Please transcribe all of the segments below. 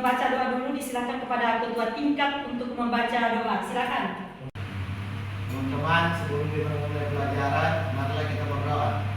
membaca doa dulu, disilakan kepada ketua tingkat untuk membaca doa. Silakan. Teman-teman, sebelum kita mulai pelajaran, marilah kita berdoa.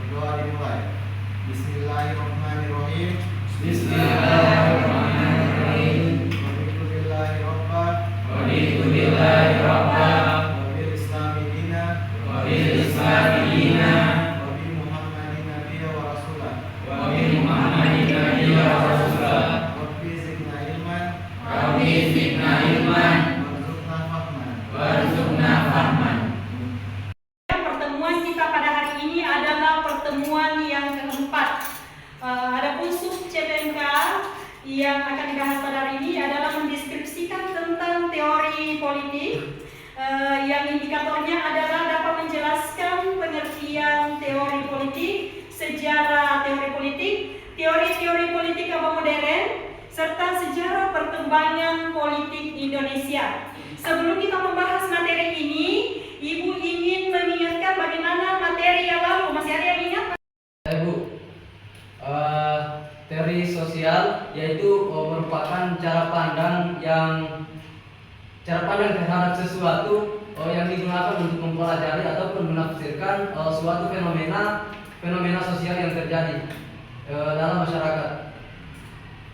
Berdoa dimulai. Bismillahirrahmanirrahim. Bismillahirrahmanirrahim. Raditu billahi robba. Raditu billahi robba. Wabil islami dina. Wabil islami dina. Wabi Muhammadin nabiyya wa rasulah. Wabi Muhammadin nabiyya wa rasulah. Rabbi zidna ilman. Rabbi zidna ilman. Warzuqna fahman. Warzuqna fahman. Pertemuan kita pada hari ini adalah pertemuan yang keempat. Adapun sub CPMK yang akan dibahas pada hari ini adalah mendeskripsikan tentang teori politik. Yang indikatornya adalah dapat menjelaskan pengertian teori politik, sejarah teori politik, teori-teori politik abad modern, serta sejarah perkembangan politik Indonesia. Sebelum kita membahas materi ini, Ibu ingin mengingatkan bagaimana materi yang lalu. Masih ada yang ingat? Bu, teori sosial yaitu merupakan cara pandang terhadap sesuatu yang digunakan untuk mempelajari ataupun menafsirkan suatu fenomena sosial yang terjadi dalam masyarakat.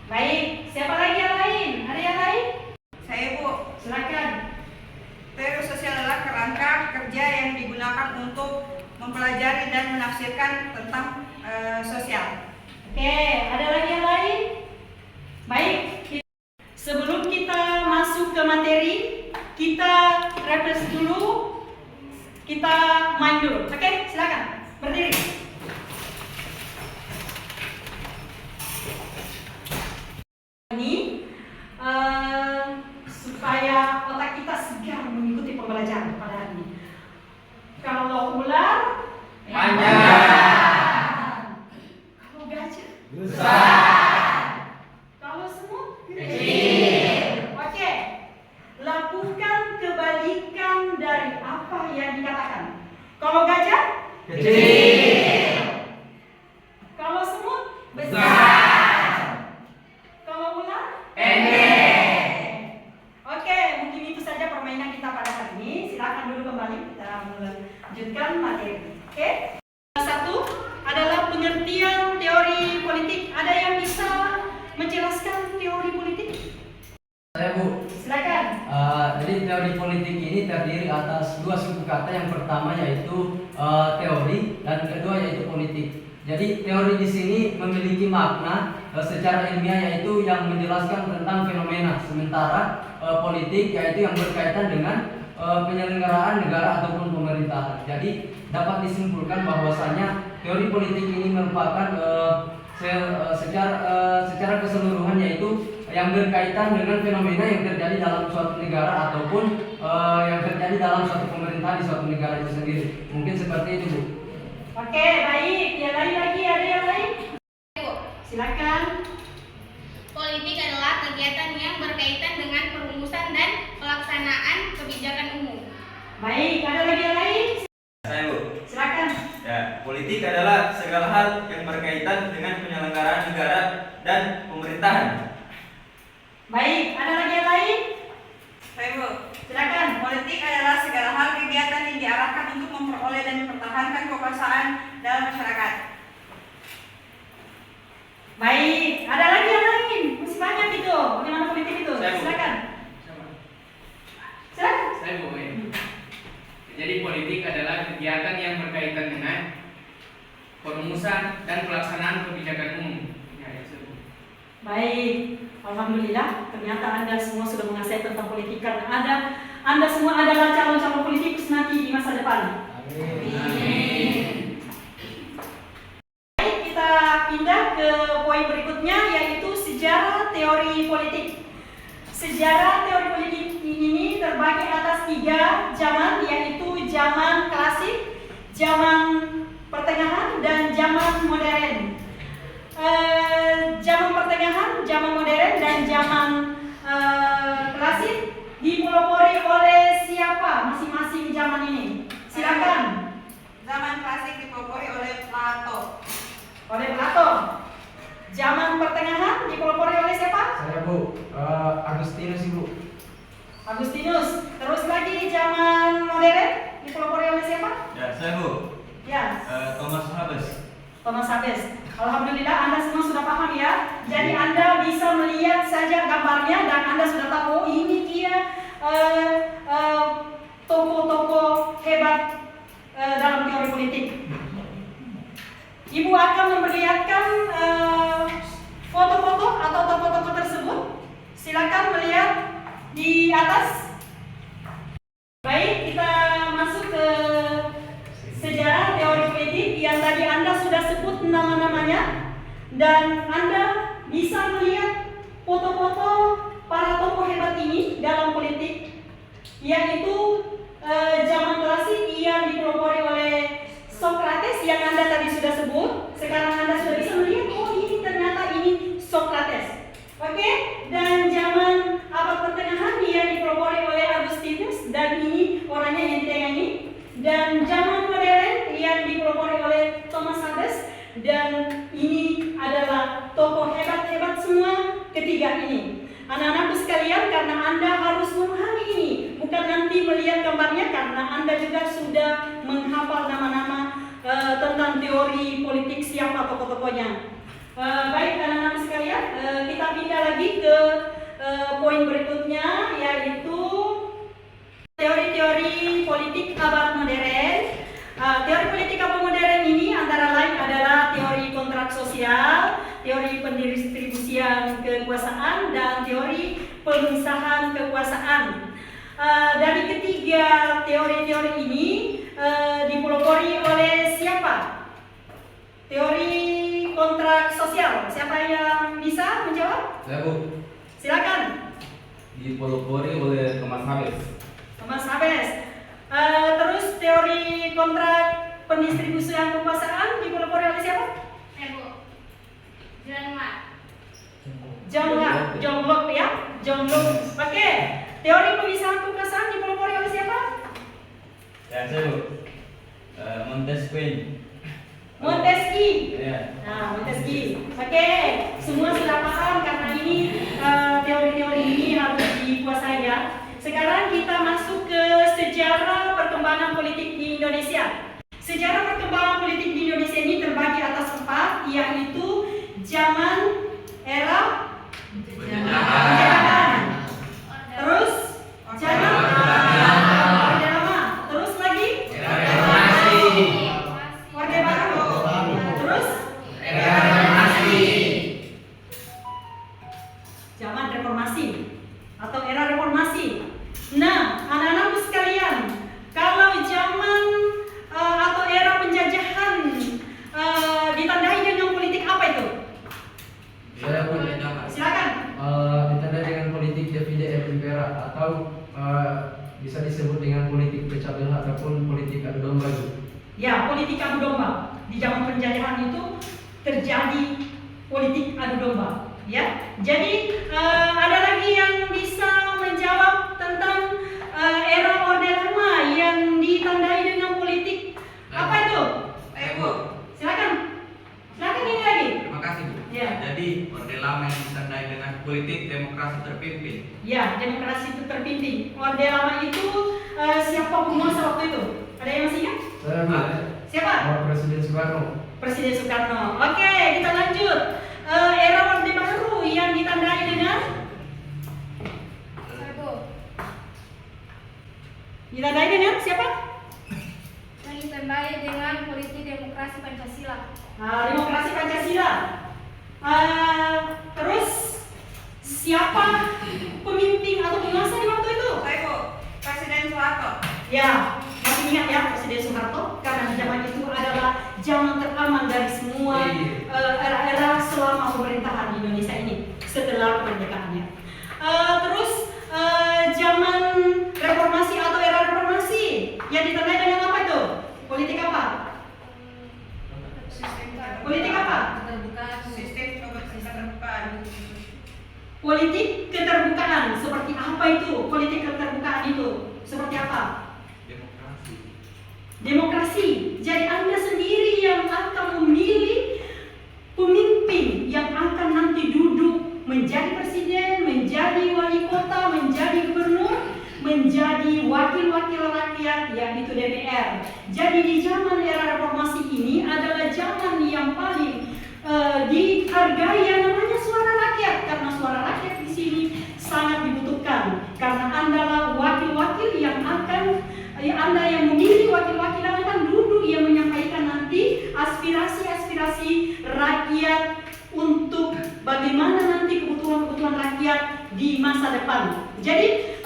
Baik, siapa lagi yang lain? Ada yang lain? Saya, Bu. Silakan. Teori sosial adalah kerangka kerja yang digunakan untuk mempelajari dan menafsirkan tentang sosial. Oke, ada lagi yang lain? Baik, sebelum kita masuk ke materi, kita refresh dulu, kita main dulu. Oke, silakan berdiri. Ini supaya otak kita segar mengikuti pembelajaran pada hari ini. Kalau ular Panjang. Kalau gajah Besar. kalau semut Kecil. Oke. Lakukan kebalikan dari apa yang dikatakan. Kalau gajah Kecil. kalau semut Besar. kalau ular Pendek. Oke, mungkin itu saja permainan kita pada hari ini. Silakan dulu kembali kita melanjutkan materi. Oke. Satu adalah pengertian teori politik. Ada yang bisa menjelaskan teori politik? Saya, Bu. Silakan. Jadi teori politik ini terdiri atas dua suku kata. Yang pertama yaitu teori dan kedua yaitu politik. Jadi teori di sini memiliki makna secara ilmiah yaitu yang menjelaskan tentang fenomena, sementara politik yaitu yang berkaitan dengan penyelenggaraan negara ataupun pemerintahan. Jadi dapat disimpulkan bahwasanya teori politik ini merupakan secara keseluruhan yaitu yang berkaitan dengan fenomena yang terjadi dalam suatu negara ataupun yang terjadi dalam suatu pemerintahan di suatu negara itu sendiri. Mungkin seperti itu, Bu. Oke, baik. Yang lain lagi, ada yang lain? Silakan. Politik adalah kegiatan yang berkaitan dengan perumusan dan pelaksanaan kebijakan umum. Baik, ada lagi yang lain? Saya, Bu. Silakan. Ya, politik adalah segala hal yang berkaitan dengan penyelenggaraan negara dan pemerintahan. Baik, ada lagi yang lain? Saya, Bu. Silakan. Politik adalah segala hal kegiatan yang diarahkan untuk memperoleh dan mempertahankan kekuasaan dalam masyarakat. Baik, ada lagi yang lain? Masih banyak itu. Bagaimana politik itu? Saya, Bu. Silakan. Silakan. Saya Bu. Jadi politik adalah kegiatan yang berkaitan dengan perumusan dan pelaksanaan kebijakan umum. Ya, itu, Bu. Baik, alhamdulillah. Ternyata Anda semua sudah menguasai tentang politik karena Anda semua adalah calon-calon politikus nanti di masa depan. Amin. Baik, kita pindah ke poin berikutnya yaitu sejarah teori politik. Sejarah teori politik ini terbagi atas 3 zaman, yaitu zaman klasik, zaman pertengahan, dan zaman modern. Zaman pertengahan, zaman modern, dan zaman klasik dipelopori oleh siapa masing-masing zaman ini? Silakan. Zaman klasik dipelopori oleh Plato. Oleh Plato. Zaman pertengahan dipelopori oleh siapa? Saya Bu, Agustinus Ibu. Agustinus. Terus lagi zaman modern dipelopori oleh siapa? Ya, saya Bu. Ya, Thomas Hobbes. Thomas Hobbes. Alhamdulillah Anda semua sudah paham ya. Jadi Anda bisa melihat saja gambarnya dan Anda sudah tahu ini dia tokoh-tokoh hebat dalam teori politik. Ibu akan memperlihatkan foto-foto atau tokoh-tokoh tersebut. Silakan melihat di atas. Baik, kita masuk ke sejarah teori politik yang tadi Anda sudah sebut nama-namanya dan Anda bisa melihat foto-foto para tokoh hebat ini dalam politik, yaitu zaman klasik yang dipelopori oleh Socrates yang Anda tadi sudah sebut. Sekarang Anda sudah bisa melihat, oh ini ternyata ini Socrates. Oke, dan zaman abad pertengahan yang dipelopori oleh Agustinus dan ini orangnya yang di tengah ini. Dan zaman modern yang dipelopori oleh Thomas Hobbes dan ini adalah tokoh hebat-hebat semua ketiga ini. Anak-anakku sekalian, karena Anda harus memahami ini, bukan nanti melihat gambarnya karena Anda juga sudah menghafal nama-nama tentang teori politik siapa tokoh-tokohnya. Baik anak-anak sekalian, kita pindah lagi ke poin berikutnya, yaitu teori-teori politik abad modern. Teori politik abad modern ini antara lain adalah teori kontrak sosial, teori pendistribusian kekuasaan, dan teori pemisahan kekuasaan. Dari ketiga teori-teori ini dipelopori oleh siapa? Teori kontrak sosial. Siapa yang bisa menjawab? Saya Bu. Silakan. Dipelopori oleh Thomas Hobbes. Thomas Hobbes. Terus teori kontrak pendistribusian kekuasaan dipelopori oleh siapa? John Locke ya. John Locke. Oke. Teori pemisahan kekuasaan dipelopori oleh siapa? Ya, saya Bu. Montesquieu. Montesquieu. Ya. Nah, Montesquieu. Oke, semua sudah paham karena ini teori-teori ini harus dikuasai ya. Sekarang kita masuk ke sejarah perkembangan politik di Indonesia. Sejarah perkembangan politik di Indonesia ini terbagi atas 4, yaitu zaman era penjajahan. Terus zaman Orde Lama. Terus lagi Orde Baru. Terus zaman reformasi atau era reformasi. Nah, anak-anakku sekalian, kalau zaman atau era penjajahan ditandai dengan politik apa itu? Saya Bu, Silakan. ditandai dengan politik divide et impera atau bisa disebut dengan politik pecah belah ataupun politik adu domba. Ya, politik adu domba. Di zaman penjajahan itu terjadi politik adu domba. Ya, jadi ada lagi yang bisa menjawab tentang era Orde Lama yang ditandai dengan politik apa itu? Bu. Silakan. Silakan ini lagi. Terima kasih Bu. Ya. Jadi Orde Lama yang ditandai dengan politik demokrasi terpimpin. Ya, demokrasi itu terpimpin. Orde Lama itu siapa penguasa waktu itu? Ada yang masih ingat? Saya Bu, Siapa? Presiden Soekarno. Presiden Soekarno. Oke, kita lanjut. Era Orde Baru yang ditandai dengan siapa? Yang ditandai dengan politik demokrasi Pancasila. Demokrasi Pancasila. Terus siapa pemimpin atau penguasa di waktu itu? Saya Bu, Presiden Soeharto. Ya, masih ingat ya Presiden Soeharto? Karena zaman itu adalah zaman teraman dari semua era-era selama pemerintahan di Indonesia ini setelah kemerdekaannya. Terus zaman reformasi atau era reformasi yang ditandai dengan apa itu? Politik apa? Politik apa? Sistem keterbukaan. Politik keterbukaan. Seperti apa itu? Politik keterbukaan itu seperti apa? Demokrasi. Demokrasi. Jadi Anda sendiri yang akan memilih pemimpin yang akan menjadi presiden, menjadi wali kota, menjadi gubernur, menjadi wakil-wakil rakyat, yaitu DPR. Jadi di zaman era reformasi ini adalah zaman yang paling dihargai yang namanya suara rakyat, karena suara rakyat di sini sangat dibutuhkan, karena Andalah wakil-wakil yang akan Anda yang memilih wakil-wakil yang akan duduk yang menyampaikan nanti aspirasi-aspirasi rakyat untuk bagaimana nanti kebutuhan-kebutuhan rakyat di masa depan. Jadi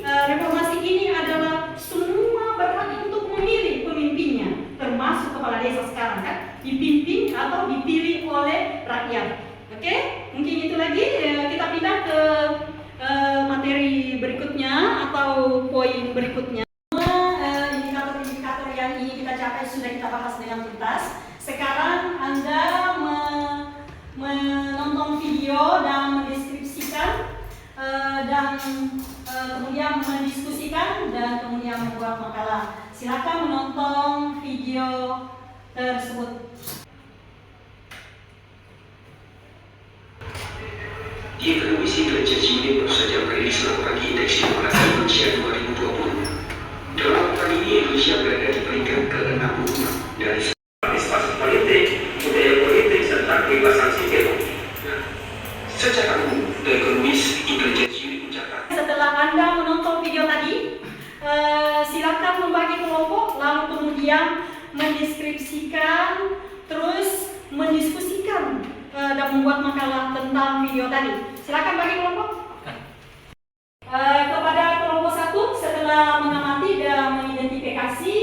reformasi ini adalah semua berhak untuk memilih pemimpinnya, termasuk kepala desa sekarang kan dipimpin atau dipilih oleh rakyat. Oke, mungkin itu lagi. Kita pindah ke materi berikutnya atau poin berikutnya. Indikator-indikator yang ini kita capai sudah kita bahas dengan tuntas. Sekarang Anda menonton video dan mendeskripsikan dan kemudian mendiskusikan dan kemudian membuat makalah. Silakan menonton video tersebut. Di Televisi Intelijensi Unit baru saja merilis laporan Indeks Demokrasi Indonesia 2020. Dalam laporan ini Indonesia berada di peringkat ke-66 dari partisipasi politik, budaya politik, serta kebebasan sipil. Secara umum, The Economist Intelijensi Unit mencatat. Setelah Anda menonton video tadi, silakan membagi kelompok, lalu kemudian mendeskripsikan, terus mendiskusikan dan membuat makalah tentang video tadi. Silakan bagi kelompok. Kepada kelompok 1, setelah mengamati dan mengidentifikasi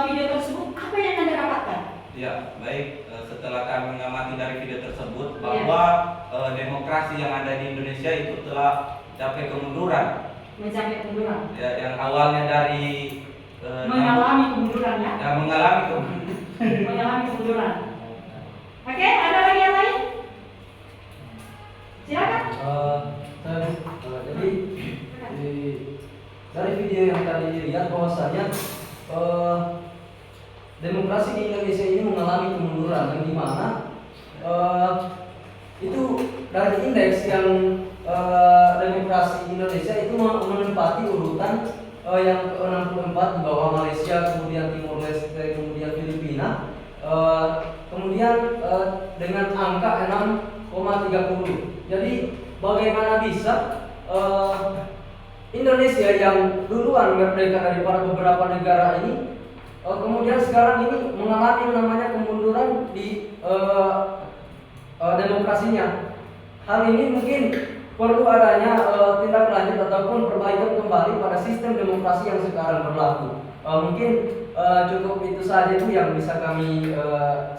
video tersebut, apa yang Anda dapatkan? Ya, baik. Setelah kami mengamati dari video tersebut bahwa demokrasi yang ada di Indonesia itu telah mencapai kemunduran. Mencapai kemunduran. Ya, yang awalnya dari mengalami kemunduran ya. Ya, mengalami kemunduran. Mengalami kemunduran. Oke, ada lagi yang lain? Silakan. Jadi dari video yang tadi dilihat bahwasanya demokrasi di Indonesia ini mengalami kemunduran, yang dimana itu dari indeks yang demokrasi Indonesia itu menempati urutan yang ke-64 di bawah Malaysia, kemudian Timor Leste, kemudian Filipina, kemudian dengan angka 6,30. Jadi bagaimana bisa Indonesia yang duluan merdeka daripada beberapa negara ini kemudian sekarang ini mengalami namanya kemunduran di demokrasinya. Hal ini mungkin perlu adanya tindak lanjut ataupun perbaikan kembali pada sistem demokrasi yang sekarang berlaku. Mungkin cukup itu saja itu yang bisa kami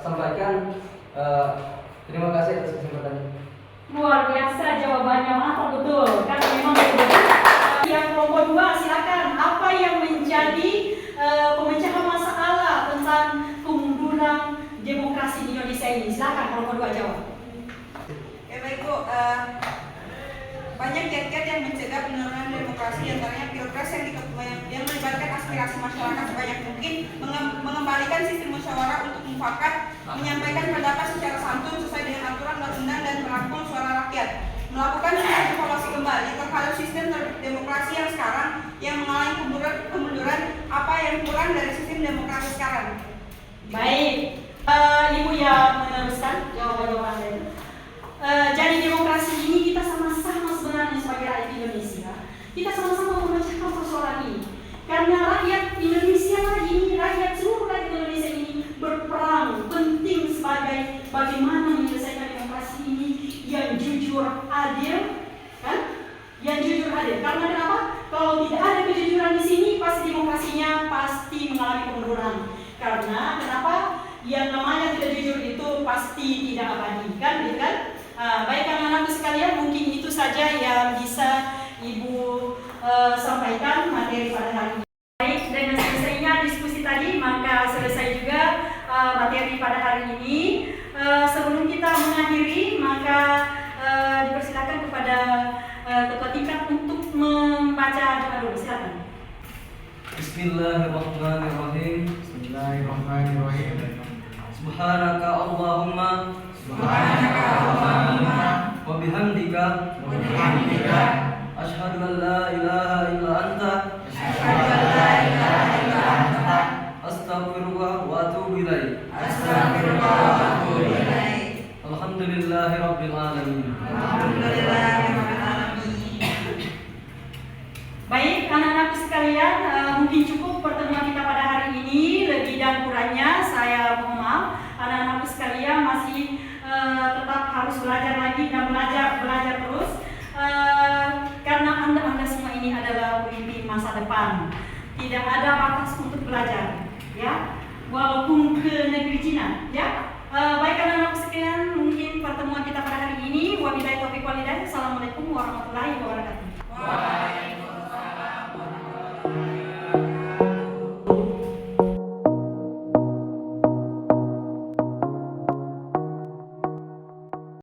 sampaikan. Terima kasih atas kesempatannya. Luar biasa jawabannya, mantap betul. Karena memang betul. Yang kelompok 2 silakan. Apa yang menjadi pemecahan masalah tentang kemunduran demokrasi di Indonesia ini? Silakan kelompok 2 jawab. Baik Bu, banyak kiat-kiat yang mencegah penurunan demokrasi, antaranya pilpres yang melibatkan aspirasi masyarakat sebanyak mungkin, mengembalikan sistem musyawarah untuk mufakat, menyampaikan pendapat secara santun sesuai dengan aturan undang-undang dan merangkul suara rakyat, melakukan sistem evaluasi kembali terhadap sistem demokrasi yang sekarang yang mengalami kemunduran, apa yang kurang dari sistem demokrasi sekarang. Baik, Ibu yang meneruskan jawaban-jawaban Anda. Jadi demokrasi ini kita sama-sama sebenarnya sebagai rakyat Indonesia, kita sama-sama memecahkan persoalan ini. Karena rakyat Indonesia ini, seluruh rakyat Indonesia ini berperan penting sebagai bagaimana menyelesaikan demokrasi ini yang jujur adil, kan? Yang jujur adil. Karena kenapa? Kalau tidak ada kejujuran di sini, pasti demokrasinya pasti mengalami kemunduran. Karena kenapa? Yang namanya tidak jujur itu pasti tidak abadi, kan? Gitu kan? Baik anak-anakku sekalian, mungkin itu saja yang bisa Ibu sampaikan materi pada hari ini. Baik, dengan selesainya diskusi tadi, maka selesai juga materi pada hari ini. Sebelum kita mengakhiri, maka dipersilakan kepada ketua tingkat untuk membaca doa dulu. Silakan. Bismillahirrahmanirrahim. Bismillahirrahmanirrahim. Subhanaka Allahumma Subhanaka Allahumma wa bihamdika asyhadu an la ilaha illa anta astaghfiruka wa atubu ilaik. Alhamdulillahi rabbil alamin. Baik, anak-anak sekalian, mungkin cukup pertemuan kita pada hari ini. Lebih dan kurangnya saya mohon maaf. Anak-anak sekalian masih tetap harus belajar lagi dan belajar terus. Karena anda semua ini adalah pemimpin masa depan. Tidak ada batas untuk belajar, ya. Walaupun ke negeri Cina, ya. Baik anak-anak sekalian, mungkin pertemuan kita pada hari ini. Wabillahi taufiq walhidayah. Assalamualaikum warahmatullahi wabarakatuh.